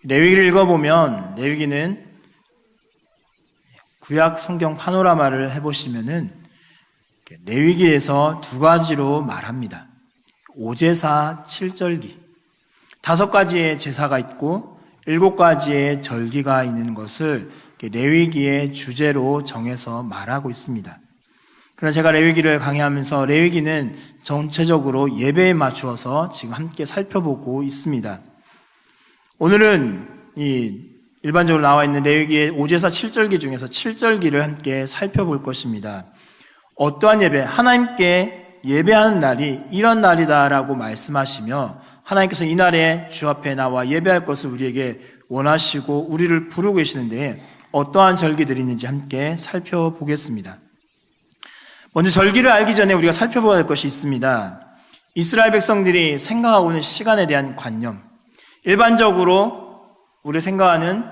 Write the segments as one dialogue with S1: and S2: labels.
S1: 레위기를 읽어보면 레위기는 구약 성경 파노라마를 해보시면은 레위기에서 두 가지로 말합니다. 5제사 7절기, 5가지의 제사가 있고 7가지의 절기가 있는 것을 레위기의 주제로 정해서 말하고 있습니다. 그러나 제가 레위기를 강의하면서 레위기는 전체적으로 예배에 맞추어서 지금 함께 살펴보고 있습니다. 오늘은 일반적으로 나와 있는 레위기의 5제사 7절기 중에서 7절기를 함께 살펴볼 것입니다. 어떠한 예배, 하나님께 예배하는 날이 이런 날이다라고 말씀하시며 하나님께서 이 날에 주 앞에 나와 예배할 것을 우리에게 원하시고 우리를 부르고 계시는데 어떠한 절기들이 있는지 함께 살펴보겠습니다. 먼저 절기를 알기 전에 우리가 살펴봐야 할 것이 있습니다. 이스라엘 백성들이 생각하고 있는 시간에 대한 관념, 일반적으로 우리 생각하는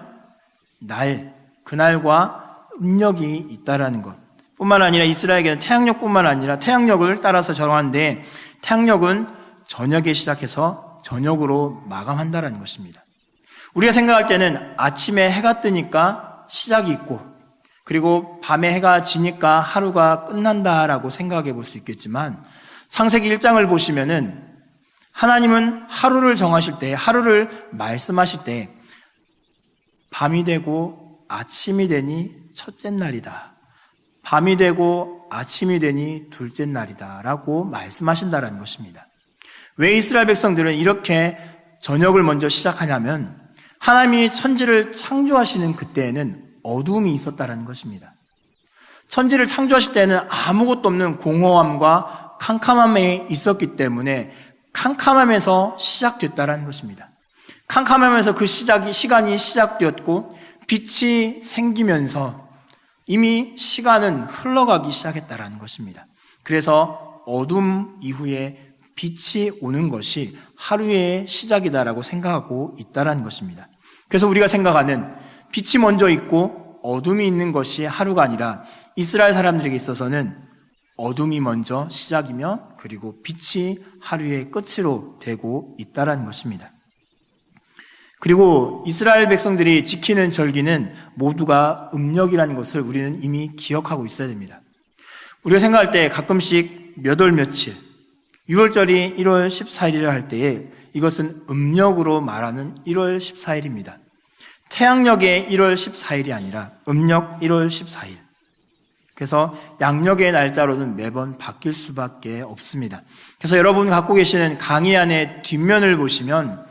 S1: 날, 그날과 음력이 있다라는 것 뿐만 아니라 이스라엘에게는 태양력뿐만 아니라 태양력을 따라서 정하는데 태양력은 저녁에 시작해서 저녁으로 마감한다라는 것입니다. 우리가 생각할 때는 아침에 해가 뜨니까 시작이 있고 그리고 밤에 해가 지니까 하루가 끝난다라고 생각해 볼 수 있겠지만 창세기 1장을 보시면은 하나님은 하루를 정하실 때, 하루를 말씀하실 때 밤이 되고 아침이 되니 첫째 날이다. 밤이 되고 아침이 되니 둘째 날이다 라고 말씀하신다는 것입니다. 왜 이스라엘 백성들은 이렇게 저녁을 먼저 시작하냐면 하나님이 천지를 창조하시는 그때에는 어두움이 있었다는 것입니다. 천지를 창조하실 때는 아무것도 없는 공허함과 캄캄함에 있었기 때문에 캄캄함에서 시작됐다는 것입니다. 캄캄함에서 그 시간이 시작되었고 빛이 생기면서 이미 시간은 흘러가기 시작했다는 것입니다. 그래서 어둠 이후에 빛이 오는 것이 하루의 시작이다라고 생각하고 있다는 것입니다. 그래서 우리가 생각하는 빛이 먼저 있고 어둠이 있는 것이 하루가 아니라 이스라엘 사람들에게 있어서는 어둠이 먼저 시작이며 그리고 빛이 하루의 끝으로 되고 있다는 것입니다. 그리고 이스라엘 백성들이 지키는 절기는 모두가 음력이라는 것을 우리는 이미 기억하고 있어야 됩니다. 우리가 생각할 때 가끔씩 몇 월 며칠, 6월절이 1월 14일이라 할 때에 이것은 음력으로 말하는 1월 14일입니다. 태양력의 1월 14일이 아니라 음력 1월 14일. 그래서 양력의 날짜로는 매번 바뀔 수밖에 없습니다. 그래서 여러분 갖고 계시는 강의 안에 뒷면을 보시면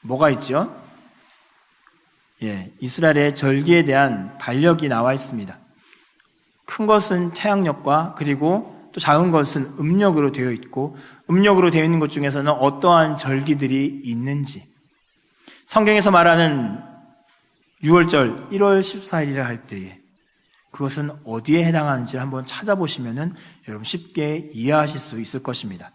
S1: 뭐가 있죠? 이스라엘의 절기에 대한 달력이 나와 있습니다. 큰 것은 태양력과 그리고 또 작은 것은 음력으로 되어 있고 음력으로 되어 있는 것 중에서는 어떠한 절기들이 있는지 성경에서 말하는 6월절 1월 14일이라 할 때에 그것은 어디에 해당하는지를 한번 찾아보시면 여러분 쉽게 이해하실 수 있을 것입니다.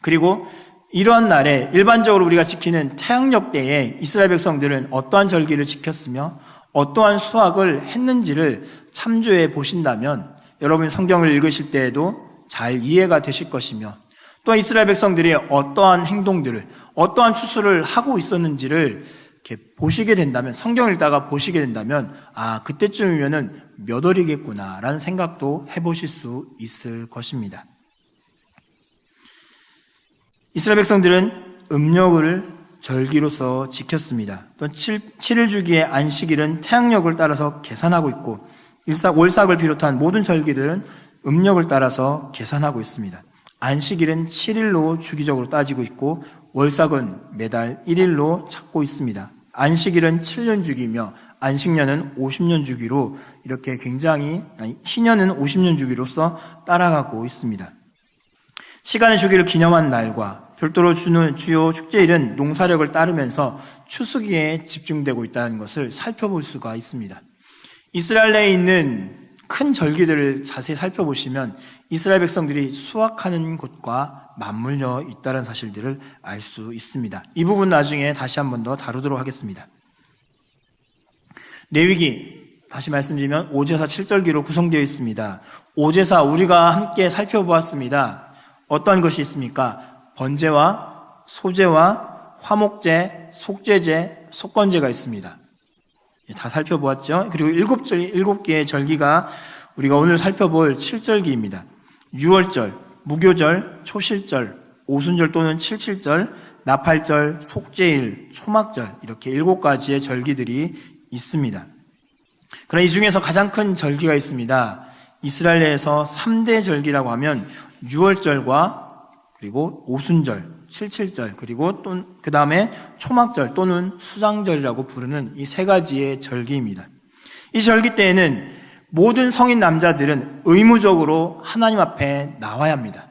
S1: 그리고 이러한 날에 일반적으로 우리가 지키는 태양력 때에 이스라엘 백성들은 어떠한 절기를 지켰으며 어떠한 수확을 했는지를 참조해 보신다면 여러분 성경을 읽으실 때에도 잘 이해가 되실 것이며 또 이스라엘 백성들이 어떠한 행동들을 어떠한 추수를 하고 있었는지를 이렇게 보시게 된다면 성경을 읽다가 보시게 된다면 그때쯤이면은 몇 월이겠구나 라는 생각도 해보실 수 있을 것입니다. 이스라엘 백성들은 음력을 절기로서 지켰습니다. 또 7일 주기의 안식일은 태양력을 따라서 계산하고 있고 월삭을 비롯한 모든 절기들은 음력을 따라서 계산하고 있습니다. 안식일은 7일로 주기적으로 따지고 있고 월삭은 매달 1일로 찾고 있습니다. 안식일은 7년 주기며 안식년은 50년 주기로 이렇게 희년은 50년 주기로서 따라가고 있습니다. 시간의 주기를 기념한 날과 별도로 주는 주요 축제일은 농사력을 따르면서 추수기에 집중되고 있다는 것을 살펴볼 수가 있습니다. 이스라엘 내에 있는 큰 절기들을 자세히 살펴보시면 이스라엘 백성들이 수확하는 곳과 맞물려 있다는 사실들을 알 수 있습니다. 이 부분 나중에 다시 한 번 더 다루도록 하겠습니다. 레위기 다시 말씀드리면 5제사 7절기로 구성되어 있습니다. 5제사 우리가 함께 살펴보았습니다. 어떤 것이 있습니까? 번제와 소제와 화목제, 속죄제, 속건제가 있습니다. 다 살펴보았죠. 그리고 7개의 절기가 우리가 오늘 살펴볼 7절기입니다. 유월절, 무교절, 초실절, 오순절 또는 칠칠절, 나팔절, 속죄일, 초막절 이렇게 7가지의 절기들이 있습니다. 그러나 이 중에서 가장 큰 절기가 있습니다. 이스라엘에서 3대 절기라고 하면 유월절과 그리고 오순절, 칠칠절 그리고 또 그 다음에 초막절 또는 수장절이라고 부르는 이 3가지의 절기입니다. 이 절기 때에는 모든 성인 남자들은 의무적으로 하나님 앞에 나와야 합니다.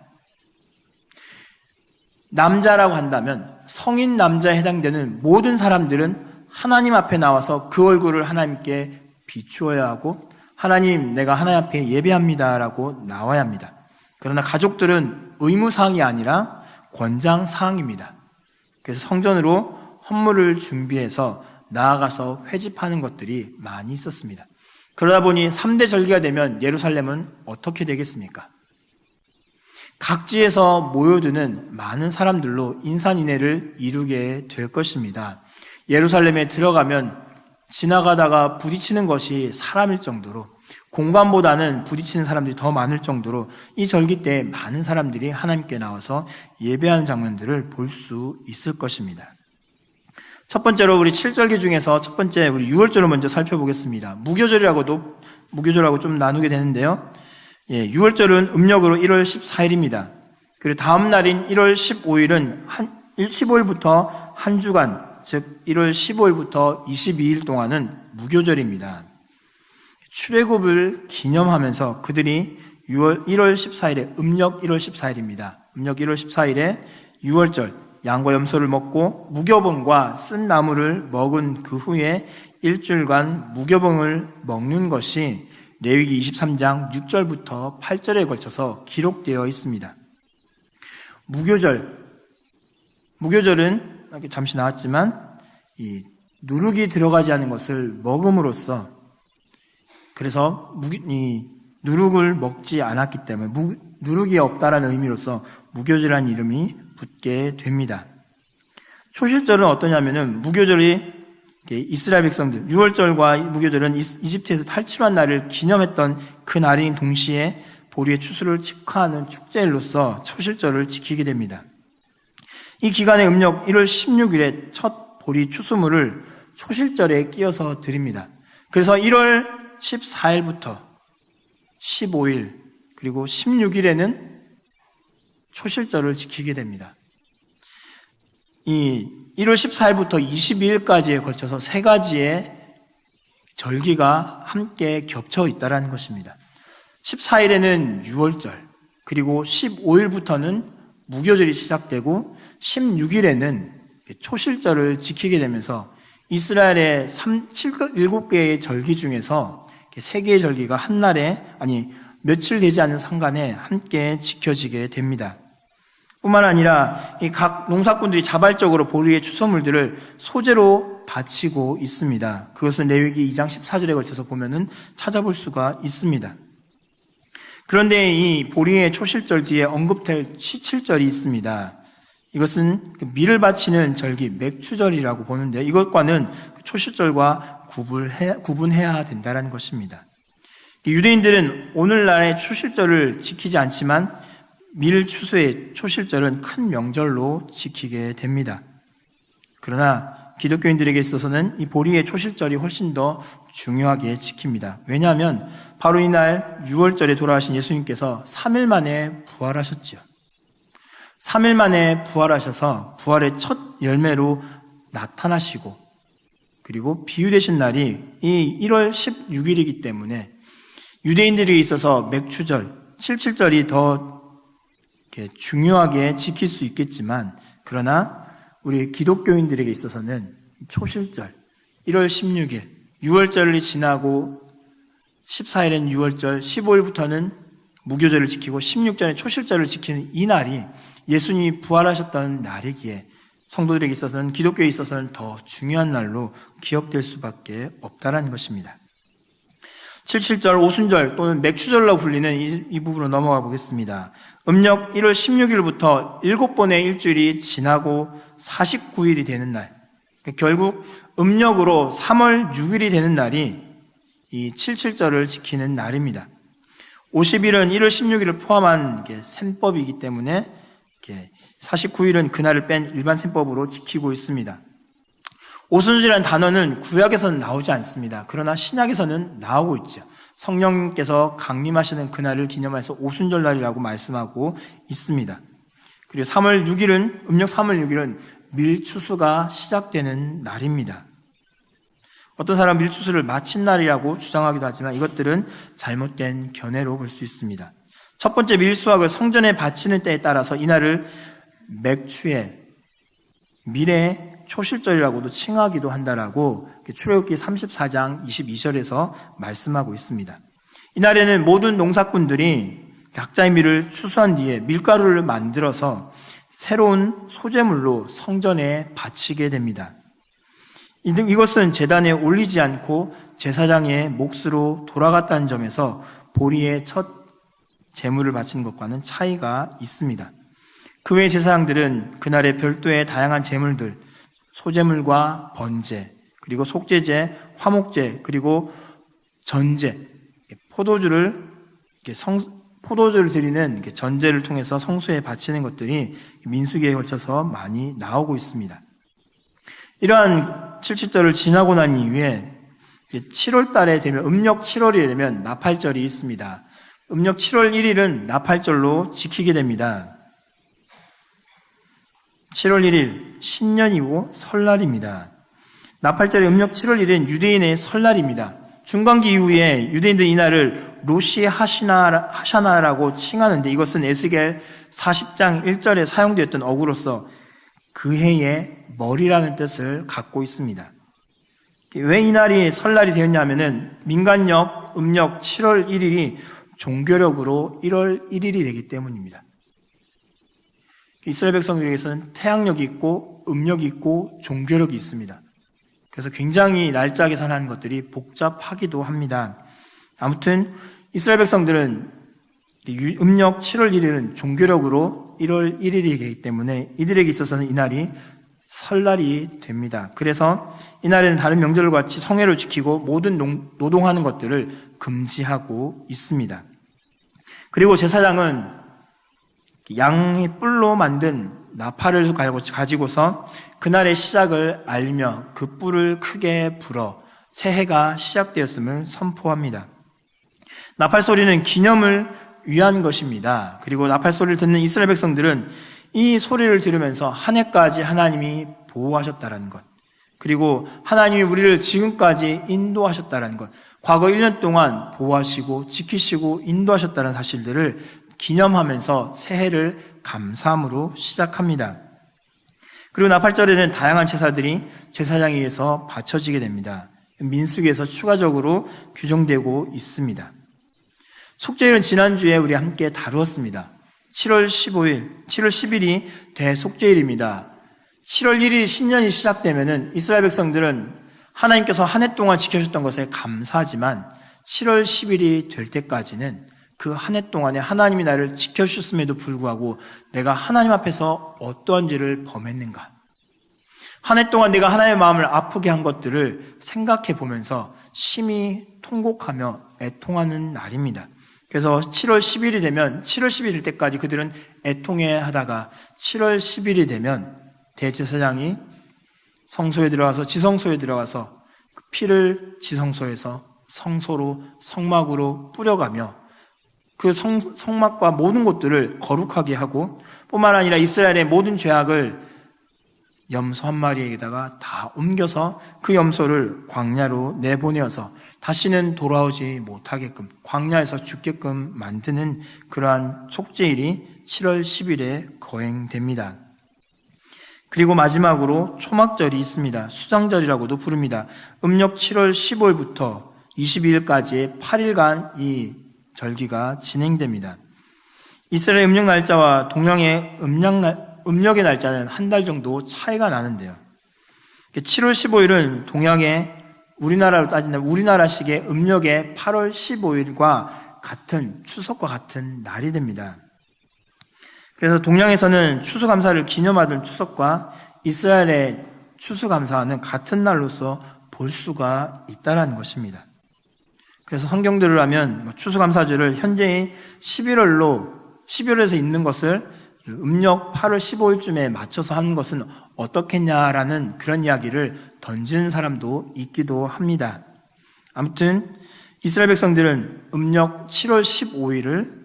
S1: 남자라고 한다면 성인 남자에 해당되는 모든 사람들은 하나님 앞에 나와서 그 얼굴을 하나님께 비추어야 하고 하나님 내가 하나님 앞에 예배합니다라고 나와야 합니다. 그러나 가족들은 의무사항이 아니라 권장사항입니다. 그래서 성전으로 헌물을 준비해서 나아가서 회집하는 것들이 많이 있었습니다. 그러다 보니 3대 절기가 되면 예루살렘은 어떻게 되겠습니까? 각지에서 모여드는 많은 사람들로 인산인해를 이루게 될 것입니다. 예루살렘에 들어가면 지나가다가 부딪히는 것이 사람일 정도로 공간보다는 부딪히는 사람들이 더 많을 정도로 이 절기 때 많은 사람들이 하나님께 나와서 예배하는 장면들을 볼 수 있을 것입니다. 첫 번째로 우리 7절기 중에서 첫 번째 우리 6월절을 먼저 살펴보겠습니다. 무교절하고 좀 나누게 되는데요. 6월절은 음력으로 1월 14일입니다. 그리고 다음 날인 1월 15일은 15일부터 한 주간, 즉 1월 15일부터 22일 동안은 무교절입니다. 출애굽을 기념하면서 그들이 1월 14일에 음력 1월 14일입니다. 음력 1월 14일에 6월절 양과 염소를 먹고 무교봉과 쓴 나무를 먹은 그 후에 일주일간 무교봉을 먹는 것이 레위기 23장 6절부터 8절에 걸쳐서 기록되어 있습니다. 무교절은 잠시 나왔지만 이 누룩이 들어가지 않은 것을 먹음으로써 그래서 이 누룩을 먹지 않았기 때문에 누룩이 없다라는 의미로서 무교절이라는 이름이 붙게 됩니다. 초실절은 어떠냐면은 무교절이 이스라엘 백성들 6월절과 무교절은 이집트에서 탈출한 날을 기념했던 그 날인 동시에 보리의 추수를 축하하는 축제일로서 초실절을 지키게 됩니다. 이 기간의 음력 1월 16일에 첫 보리 추수물을 초실절에 끼워서 드립니다. 그래서 1월 14일부터 15일 그리고 16일에는 초실절을 지키게 됩니다. 이 1월 14일부터 22일까지에 걸쳐서 3가지의 절기가 함께 겹쳐 있다는 것입니다. 14일에는 6월절, 그리고 15일부터는 무교절이 시작되고 16일에는 초실절을 지키게 되면서 이스라엘의 7개의 절기 중에서 3개의 절기가 한 날에 며칠 되지 않는 상간에 함께 지켜지게 됩니다. 뿐만 아니라 이 각 농사꾼들이 자발적으로 보리의 추수물들을 소재로 바치고 있습니다. 그것은 레위기 2장 14절에 걸쳐서 보면은 찾아볼 수가 있습니다. 그런데 이 보리의 초실절 뒤에 언급될 시칠절이 있습니다. 이것은 밀을 바치는 절기, 맥추절이라고 보는데 이것과는 초실절과 구분해야 된다는 것입니다. 유대인들은 오늘날의 초실절을 지키지 않지만 밀 추수의 초실절은 큰 명절로 지키게 됩니다. 그러나 기독교인들에게 있어서는 이 보리의 초실절이 훨씬 더 중요하게 지킵니다. 왜냐하면 바로 이날 6월절에 돌아가신 예수님께서 3일 만에 부활하셨죠. 3일 만에 부활하셔서 부활의 첫 열매로 나타나시고 그리고 비유되신 날이 이 1월 16일이기 때문에 유대인들에게 있어서 맥추절, 칠칠절이 더 중요하게 지킬 수 있겠지만 그러나 우리 기독교인들에게 있어서는 초실절, 1월 16일, 6월절이 지나고 14일엔 6월절, 15일부터는 무교절을 지키고 16절에 초실절을 지키는 이 날이 예수님이 부활하셨던 날이기에 성도들에게 있어서는 기독교에 있어서는 더 중요한 날로 기억될 수밖에 없다는 것입니다. 77절, 오순절 또는 맥추절로 불리는 이 부분으로 넘어가 보겠습니다. 음력 1월 16일부터 7번의 일주일이 지나고 49일이 되는 날, 결국 음력으로 3월 6일이 되는 날이 이 77절을 지키는 날입니다. 50일은 1월 16일을 포함한 셈법이기 때문에 49일은 그날을 뺀 일반 셈법으로 지키고 있습니다. 오순절이라는 단어는 구약에서는 나오지 않습니다. 그러나 신약에서는 나오고 있죠. 성령님께서 강림하시는 그날을 기념해서 오순절날이라고 말씀하고 있습니다. 그리고 3월 6일은 음력 3월 6일은 밀추수가 시작되는 날입니다. 어떤 사람은 밀추수를 마친 날이라고 주장하기도 하지만 이것들은 잘못된 견해로 볼 수 있습니다. 첫 번째 밀수확을 성전에 바치는 때에 따라서 이날을 맥추의 미래 초실절이라고도 칭하기도 한다라고 출애굽기 34장 22절에서 말씀하고 있습니다. 이날에는 모든 농사꾼들이 각자의 밀을 추수한 뒤에 밀가루를 만들어서 새로운 소재물로 성전에 바치게 됩니다. 이것은 제단에 올리지 않고 제사장의 몫으로 돌아갔다는 점에서 보리의 첫 제물을 바치는 것과는 차이가 있습니다. 그 외 제사장들은 그날에 별도의 다양한 제물들, 소제물과 번제, 그리고 속죄제, 화목제, 그리고 전제, 포도주를 드리는 전제를 통해서 성소에 바치는 것들이 민수기에 걸쳐서 많이 나오고 있습니다. 이러한 77절을 지나고 난 이후에 7월 달에 되면, 음력 7월이 되면 나팔절이 있습니다. 음력 7월 1일은 나팔절로 지키게 됩니다. 7월 1일 신년이고 설날입니다. 나팔절의 음력 7월 1일은 유대인의 설날입니다. 중간기 이후에 유대인들은 이날을 로시 하샤나라고 칭하는데 이것은 에스겔 40장 1절에 사용되었던 어구로서 그 해의 머리라는 뜻을 갖고 있습니다. 왜 이날이 설날이 되었냐면은 민간력 음력 7월 1일이 종교력으로 1월 1일이 되기 때문입니다. 이스라엘 백성들에게서는 태양력이 있고 음력이 있고 종교력이 있습니다. 그래서 굉장히 날짜 계산하는 것들이 복잡하기도 합니다. 아무튼 이스라엘 백성들은 음력 7월 1일은 종교력으로 1월 1일이기 때문에 이들에게 있어서는 이날이 설날이 됩니다. 그래서 이날에는 다른 명절과 같이 성회를 지키고 모든 노동하는 것들을 금지하고 있습니다. 그리고 제사장은 양의 뿔로 만든 나팔을 가지고서 그날의 시작을 알리며 그 뿔을 크게 불어 새해가 시작되었음을 선포합니다. 나팔 소리는 기념을 위한 것입니다. 그리고 나팔 소리를 듣는 이스라엘 백성들은 이 소리를 들으면서 한 해까지 하나님이 보호하셨다는 것, 그리고 하나님이 우리를 지금까지 인도하셨다는 것, 과거 1년 동안 보호하시고 지키시고 인도하셨다는 사실들을 기념하면서 새해를 감사함으로 시작합니다. 그리고 나팔절에는 다양한 제사들이 제사장에 의해서 바쳐지게 됩니다. 민수기에서 추가적으로 규정되고 있습니다. 속죄일은 지난주에 우리 함께 다루었습니다. 7월 10일이 대속죄일입니다. 7월 1일 신년이 시작되면은 이스라엘 백성들은 하나님께서 한 해 동안 지켜주셨던 것에 감사하지만 7월 10일이 될 때까지는 그 한 해 동안에 하나님이 나를 지켜주셨음에도 불구하고 내가 하나님 앞에서 어떠한 죄를 범했는가, 한 해 동안 내가 하나님의 마음을 아프게 한 것들을 생각해 보면서 심히 통곡하며 애통하는 날입니다. 그래서 7월 10일이 되면 7월 10일일 때까지 그들은 애통해 하다가 7월 10일이 되면 대제사장이 성소에 들어가서 지성소에 들어가서 그 피를 지성소에서 성소로 성막으로 뿌려가며 그 성막과 모든 곳들을 거룩하게 하고 뿐만 아니라 이스라엘의 모든 죄악을 염소 한 마리에다가 다 옮겨서 그 염소를 광야로 내보내어서 다시는 돌아오지 못하게끔 광야에서 죽게끔 만드는 그러한 속죄일이 7월 10일에 거행됩니다. 그리고 마지막으로 초막절이 있습니다. 수장절이라고도 부릅니다. 음력 7월 15일부터 22일까지의 8일간 이 절기가 진행됩니다. 이스라엘 음력 날짜와 동양의 음력의 날짜는 한 달 정도 차이가 나는데요. 7월 15일은 동양의 우리나라로 따진다면 우리나라식의 음력의 8월 15일과 같은 추석과 같은 날이 됩니다. 그래서 동양에서는 추수감사를 기념하던 추석과 이스라엘의 추수감사는 같은 날로서 볼 수가 있다는 것입니다. 그래서 성경대로 하면 추수감사절을 현재의 11월에서 있는 것을 음력 8월 15일쯤에 맞춰서 하는 것은 어떻겠냐라는 그런 이야기를 던지는 사람도 있기도 합니다. 아무튼 이스라엘 백성들은 음력 7월 15일을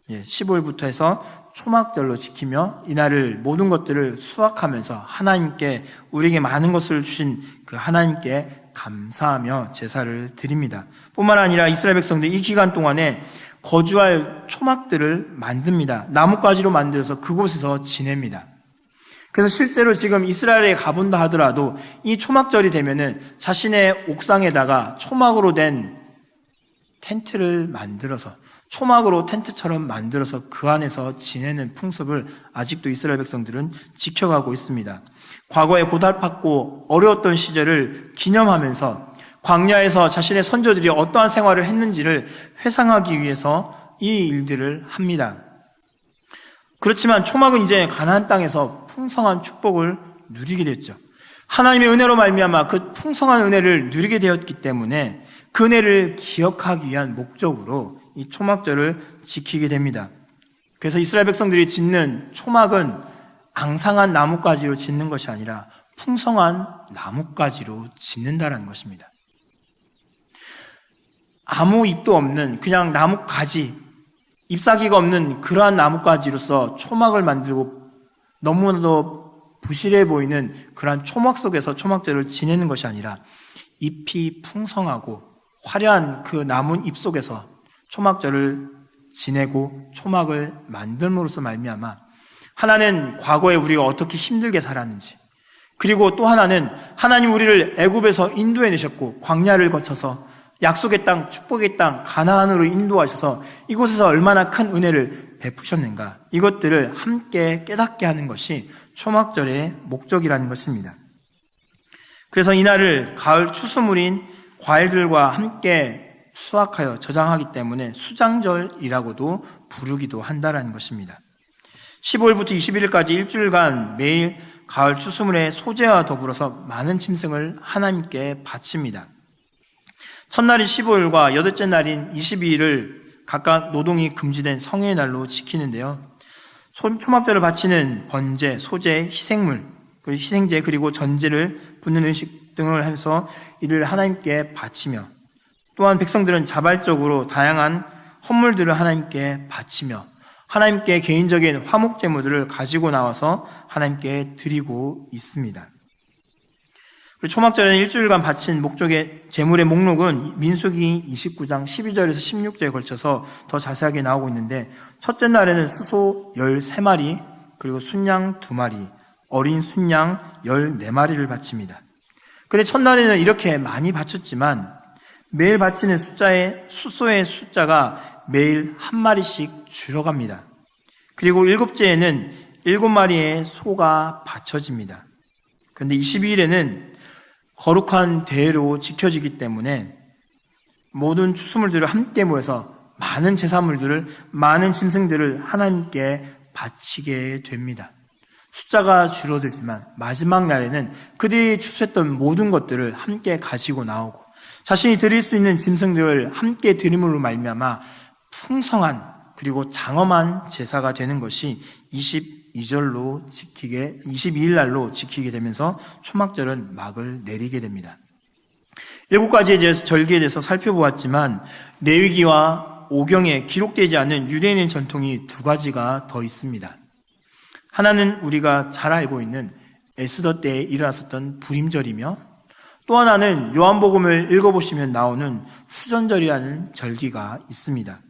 S1: 15일부터 해서 초막절로 지키며 이날을 모든 것들을 수확하면서 하나님께 우리에게 많은 것을 주신 그 하나님께 감사하며 제사를 드립니다. 뿐만 아니라 이스라엘 백성들이 이 기간 동안에 거주할 초막들을 만듭니다. 나뭇가지로 만들어서 그곳에서 지냅니다. 그래서 실제로 지금 이스라엘에 가본다 하더라도 이 초막절이 되면은 자신의 옥상에다가 초막으로 된 텐트를 만들어서 초막으로 텐트처럼 만들어서 그 안에서 지내는 풍습을 아직도 이스라엘 백성들은 지켜가고 있습니다. 과거에 고달팠고 어려웠던 시절을 기념하면서 광야에서 자신의 선조들이 어떠한 생활을 했는지를 회상하기 위해서 이 일들을 합니다. 그렇지만 초막은 이제 가나안 땅에서 풍성한 축복을 누리게 됐죠. 하나님의 은혜로 말미암아 그 풍성한 은혜를 누리게 되었기 때문에 그 은혜를 기억하기 위한 목적으로 이 초막절을 지키게 됩니다. 그래서 이스라엘 백성들이 짓는 초막은 앙상한 나뭇가지로 짓는 것이 아니라 풍성한 나뭇가지로 짓는다는 것입니다. 아무 잎도 없는 그냥 나뭇가지, 잎사귀가 없는 그러한 나뭇가지로서 초막을 만들고 너무나도 부실해 보이는 그러한 초막 속에서 초막절을 지내는 것이 아니라 잎이 풍성하고 화려한 그 나무 잎 속에서 초막절을 지내고 초막을 만들므로써 말미암아 하나는 과거에 우리가 어떻게 힘들게 살았는지, 그리고 또 하나는 하나님 우리를 애굽에서 인도해 내셨고 광야를 거쳐서 약속의 땅, 축복의 땅 가나안으로 인도하셔서 이곳에서 얼마나 큰 은혜를 베푸셨는가, 이것들을 함께 깨닫게 하는 것이 초막절의 목적이라는 것입니다. 그래서 이날을 가을 추수물인 과일들과 함께 수확하여 저장하기 때문에 수장절이라고도 부르기도 한다는 것입니다. 15일부터 21일까지 일주일간 매일 가을 추수물의 소재와 더불어서 많은 짐승을 하나님께 바칩니다. 첫날인 15일과 여덟째 날인 22일을 각각 노동이 금지된 성회의 날로 지키는데요. 초막절을 바치는 번제, 소제, 희생물, 그리고 희생제, 그리고 전제를 붓는 음식 등을 해서 이를 하나님께 바치며, 또한 백성들은 자발적으로 다양한 헌물들을 하나님께 바치며 하나님께 개인적인 화목제물들을 가지고 나와서 하나님께 드리고 있습니다. 초막절에는 일주일간 바친 목적의 제물의 목록은 민수기 29장 12절에서 16절에 걸쳐서 더 자세하게 나오고 있는데, 첫째 날에는 수소 13마리, 그리고 순양 2마리, 어린 순양 14마리를 바칩니다. 그런데 첫날에는 이렇게 많이 바쳤지만 매일 바치는 수소의 숫자가 매일 한 마리씩 줄어갑니다. 그리고 일곱째에는 7마리의 소가 바쳐집니다. 그런데 22일에는 거룩한 대회로 지켜지기 때문에 모든 추수물들을 함께 모여서 많은 제사물들을, 많은 짐승들을 하나님께 바치게 됩니다. 숫자가 줄어들지만 마지막 날에는 그들이 추수했던 모든 것들을 함께 가지고 나오고 자신이 드릴 수 있는 짐승들을 함께 드림으로 말미암아 풍성한 그리고 장엄한 제사가 되는 것이 22일 날로 지키게 되면서 초막절은 막을 내리게 됩니다. 7가지의 절기에 대해서 살펴보았지만 레위기와 오경에 기록되지 않은 유대인의 전통이 2가지가 더 있습니다. 하나는 우리가 잘 알고 있는 에스더 때에 일어났었던 부림절이며, 또 하나는 요한복음을 읽어보시면 나오는 수전절이라는 절기가 있습니다.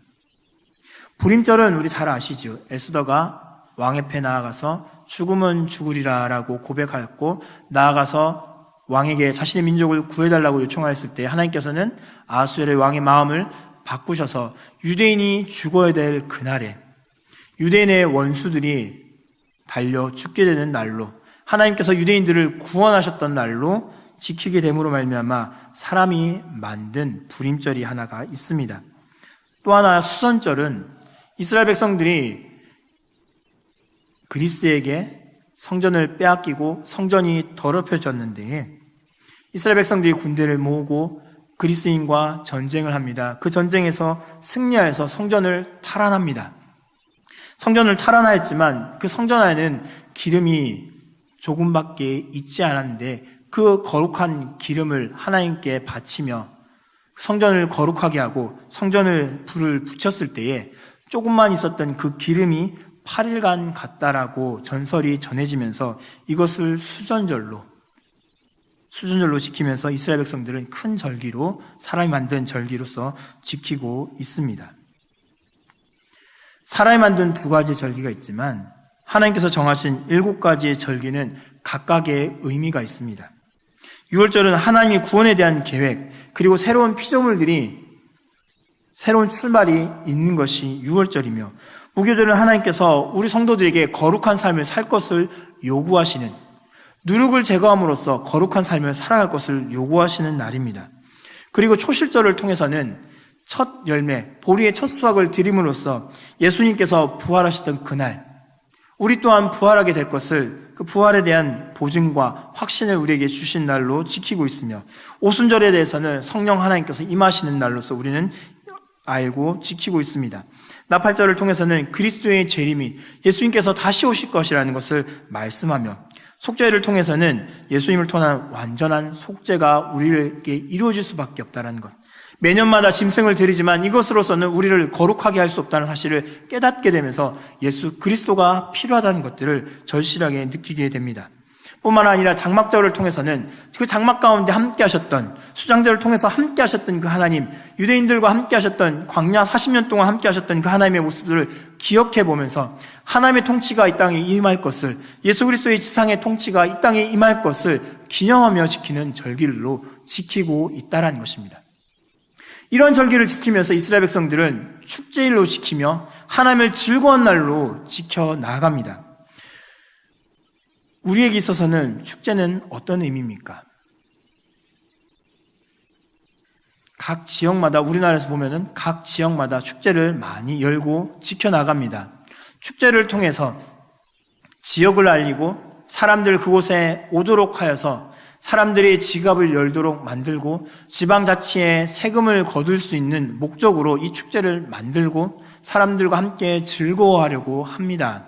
S1: 부림절은 우리 잘 아시죠. 에스더가 왕의 앞에 나아가서 죽으면 죽으리라 라고 고백하였고, 나아가서 왕에게 자신의 민족을 구해달라고 요청하였을 때 하나님께서는 아하수에르의 왕의 마음을 바꾸셔서 유대인이 죽어야 될 그날에 유대인의 원수들이 달려 죽게 되는 날로, 하나님께서 유대인들을 구원하셨던 날로 지키게 됨으로 말미암아 사람이 만든 부림절이 하나가 있습니다. 또 하나 수선절은 이스라엘 백성들이 그리스에게 성전을 빼앗기고 성전이 더럽혀졌는데 이스라엘 백성들이 군대를 모으고 그리스인과 전쟁을 합니다. 그 전쟁에서 승리하여서 성전을 탈환합니다. 성전을 탈환하였지만 그 성전 안에는 기름이 조금밖에 있지 않았는데 그 거룩한 기름을 하나님께 바치며 성전을 거룩하게 하고 성전을 불을 붙였을 때에 조금만 있었던 그 기름이 8일간 갔다라고 전설이 전해지면서 이것을 수전절로 지키면서 이스라엘 백성들은 큰 절기로 사람이 만든 절기로서 지키고 있습니다. 사람이 만든 2가지 절기가 있지만 하나님께서 정하신 7가지의 절기는 각각의 의미가 있습니다. 유월절은 하나님의 구원에 대한 계획 그리고 새로운 피조물들이 새로운 출발이 있는 것이 유월절이며 무교절은 하나님께서 우리 성도들에게 거룩한 삶을 살 것을 요구하시는 누룩을 제거함으로써 거룩한 삶을 살아갈 것을 요구하시는 날입니다. 그리고 초실절을 통해서는 첫 열매, 보리의 첫 수확을 드림으로써 예수님께서 부활하셨던 그날 우리 또한 부활하게 될 것을 그 부활에 대한 보증과 확신을 우리에게 주신 날로 지키고 있으며 오순절에 대해서는 성령 하나님께서 임하시는 날로서 우리는 알고 지키고 있습니다. 나팔절을 통해서는 그리스도의 재림이 예수님께서 다시 오실 것이라는 것을 말씀하며 속죄를 통해서는 예수님을 통한 완전한 속죄가 우리에게 이루어질 수밖에 없다는 것. 매년마다 짐승을 드리지만 이것으로서는 우리를 거룩하게 할 수 없다는 사실을 깨닫게 되면서 예수 그리스도가 필요하다는 것들을 절실하게 느끼게 됩니다. 뿐만 아니라 장막절을 통해서는 그 장막 가운데 함께 하셨던 수장절을 통해서 함께 하셨던 그 하나님, 유대인들과 함께 하셨던 광야 40년 동안 함께 하셨던 그 하나님의 모습들을 기억해 보면서 하나님의 통치가 이 땅에 임할 것을, 예수 그리스도의 지상의 통치가 이 땅에 임할 것을 기념하며 지키는 절기로 지키고 있다라는 것입니다. 이런 절기를 지키면서 이스라엘 백성들은 축제일로 지키며 하나님을 즐거운 날로 지켜나갑니다. 우리에게 있어서는 축제는 어떤 의미입니까? 각 지역마다, 우리나라에서 보면은 각 지역마다 축제를 많이 열고 지켜나갑니다. 축제를 통해서 지역을 알리고 사람들 그곳에 오도록 하여서 사람들이 지갑을 열도록 만들고 지방자치에 세금을 거둘 수 있는 목적으로 이 축제를 만들고 사람들과 함께 즐거워하려고 합니다.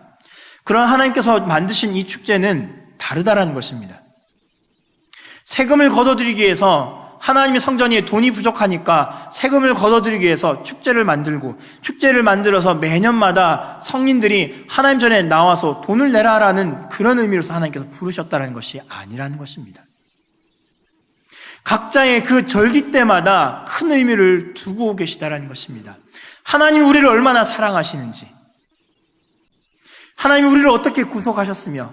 S1: 그런 하나님께서 만드신 이 축제는 다르다라는 것입니다. 세금을 걷어들이기 위해서 하나님의 성전에 돈이 부족하니까 세금을 걷어들이기 위해서 축제를 만들고 축제를 만들어서 매년마다 성인들이 하나님 전에 나와서 돈을 내라라는 그런 의미로서 하나님께서 부르셨다는 것이 아니라는 것입니다. 각자의 그 절기 때마다 큰 의미를 두고 계시다라는 것입니다. 하나님이 우리를 얼마나 사랑하시는지, 하나님이 우리를 어떻게 구속하셨으며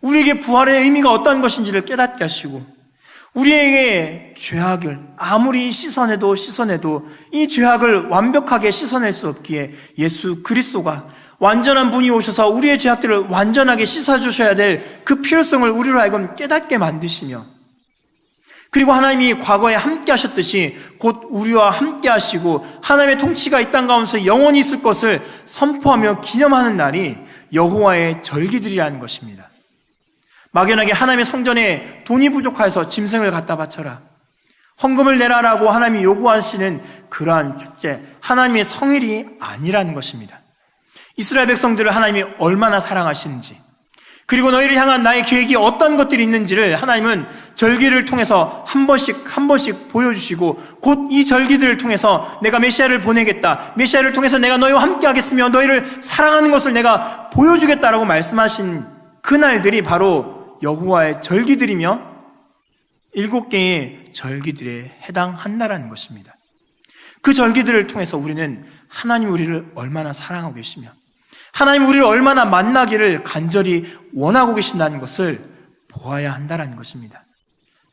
S1: 우리에게 부활의 의미가 어떤 것인지를 깨닫게 하시고 우리에게 죄악을 아무리 씻어내도 이 죄악을 완벽하게 씻어낼 수 없기에 예수 그리스도가 완전한 분이 오셔서 우리의 죄악들을 완전하게 씻어주셔야 될 그 필요성을 우리로 하여금 깨닫게 만드시며 그리고 하나님이 과거에 함께 하셨듯이 곧 우리와 함께 하시고 하나님의 통치가 이 땅 가운데서 영원히 있을 것을 선포하며 기념하는 날이 여호와의 절기들이라는 것입니다. 막연하게 하나님의 성전에 돈이 부족해서 짐승을 갖다 바쳐라, 헌금을 내라라고 하나님이 요구하시는 그러한 축제, 하나님의 성일이 아니라는 것입니다. 이스라엘 백성들을 하나님이 얼마나 사랑하시는지, 그리고 너희를 향한 나의 계획이 어떤 것들이 있는지를 하나님은 절기를 통해서 한 번씩 보여주시고 곧 이 절기들을 통해서 내가 메시아를 보내겠다, 메시아를 통해서 내가 너희와 함께 하겠으며 너희를 사랑하는 것을 내가 보여주겠다라고 말씀하신 그날들이 바로 여호와의 절기들이며 7개의 절기들에 해당한다라는 것입니다. 그 절기들을 통해서 우리는 하나님 우리를 얼마나 사랑하고 계시며 하나님 우리를 얼마나 만나기를 간절히 원하고 계신다는 것을 보아야 한다는 것입니다.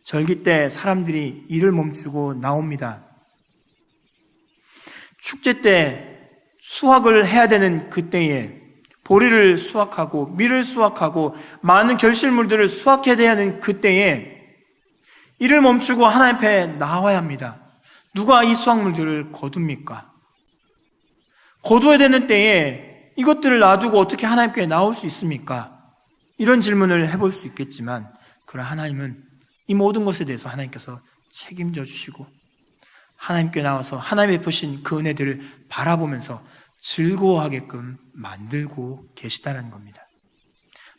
S1: 절기 때 사람들이 일을 멈추고 나옵니다. 축제 때 수확을 해야 되는 그때에 보리를 수확하고 밀을 수확하고 많은 결실물들을 수확해야 하는 그때에 일을 멈추고 하나님 앞에 나와야 합니다. 누가 이 수확물들을 거둡니까? 거두어야 되는 때에 이것들을 놔두고 어떻게 하나님께 나올 수 있습니까? 이런 질문을 해볼 수 있겠지만, 그러나 하나님은 이 모든 것에 대해서 하나님께서 책임져 주시고 하나님께 나와서 하나님이 베푸신 그 은혜들을 바라보면서 즐거워하게끔 만들고 계시다는 겁니다.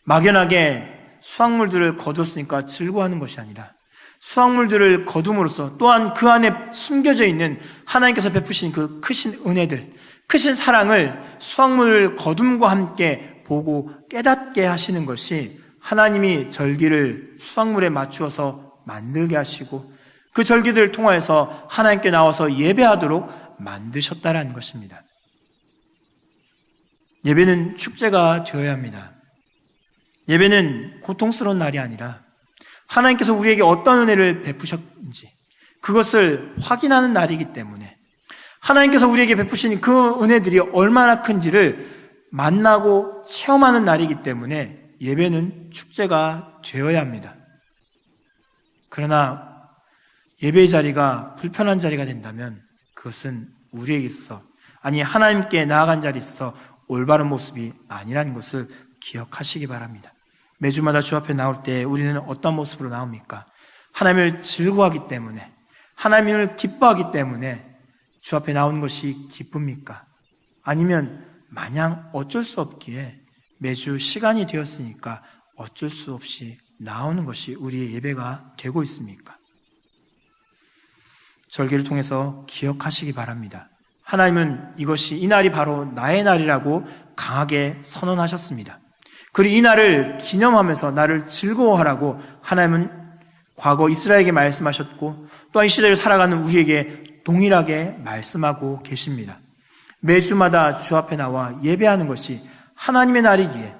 S1: 막연하게 수확물들을 거뒀으니까 즐거워하는 것이 아니라 수확물들을 거둠으로써 또한 그 안에 숨겨져 있는 하나님께서 베푸신 그 크신 은혜들, 크신 사랑을 수확물을 거둠과 함께 보고 깨닫게 하시는 것이 하나님이 절기를 수확물에 맞추어서 만들게 하시고 그 절기들을 통하여서 하나님께 나와서 예배하도록 만드셨다라는 것입니다. 예배는 축제가 되어야 합니다. 예배는 고통스러운 날이 아니라 하나님께서 우리에게 어떤 은혜를 베푸셨는지 그것을 확인하는 날이기 때문에 하나님께서 우리에게 베푸신 그 은혜들이 얼마나 큰지를 만나고 체험하는 날이기 때문에 예배는 축제가 되어야 합니다. 그러나 예배의 자리가 불편한 자리가 된다면 그것은 우리에게 있어서, 아니 하나님께 나아간 자리에 있어서 올바른 모습이 아니라는 것을 기억하시기 바랍니다. 매주마다 주 앞에 나올 때 우리는 어떤 모습으로 나옵니까? 하나님을 즐거워하기 때문에, 하나님을 기뻐하기 때문에 주 앞에 나오는 것이 기쁩니까? 아니면 마냥 어쩔 수 없기에 매주 시간이 되었으니까 어쩔 수 없이 나오는 것이 우리의 예배가 되고 있습니까? 절기를 통해서 기억하시기 바랍니다. 하나님은 이것이 이 날이 바로 나의 날이라고 강하게 선언하셨습니다. 그리고 이 날을 기념하면서 나를 즐거워하라고 하나님은 과거 이스라엘에게 말씀하셨고 또한 이 시대를 살아가는 우리에게 동일하게 말씀하고 계십니다. 매주마다 주 앞에 나와 예배하는 것이 하나님의 날이기에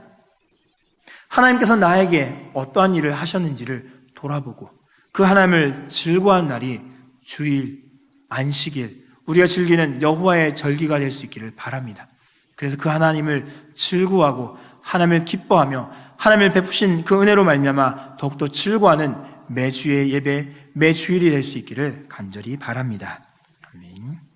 S1: 하나님께서 나에게 어떠한 일을 하셨는지를 돌아보고 그 하나님을 즐거워하는 날이 주일, 안식일, 우리가 즐기는 여호와의 절기가 될 수 있기를 바랍니다. 그래서 그 하나님을 즐거워하고 하나님을 기뻐하며 하나님을 베푸신 그 은혜로 말미암아 더욱더 즐거워하는 매주의 예배, 매주일이 될 수 있기를 간절히 바랍니다.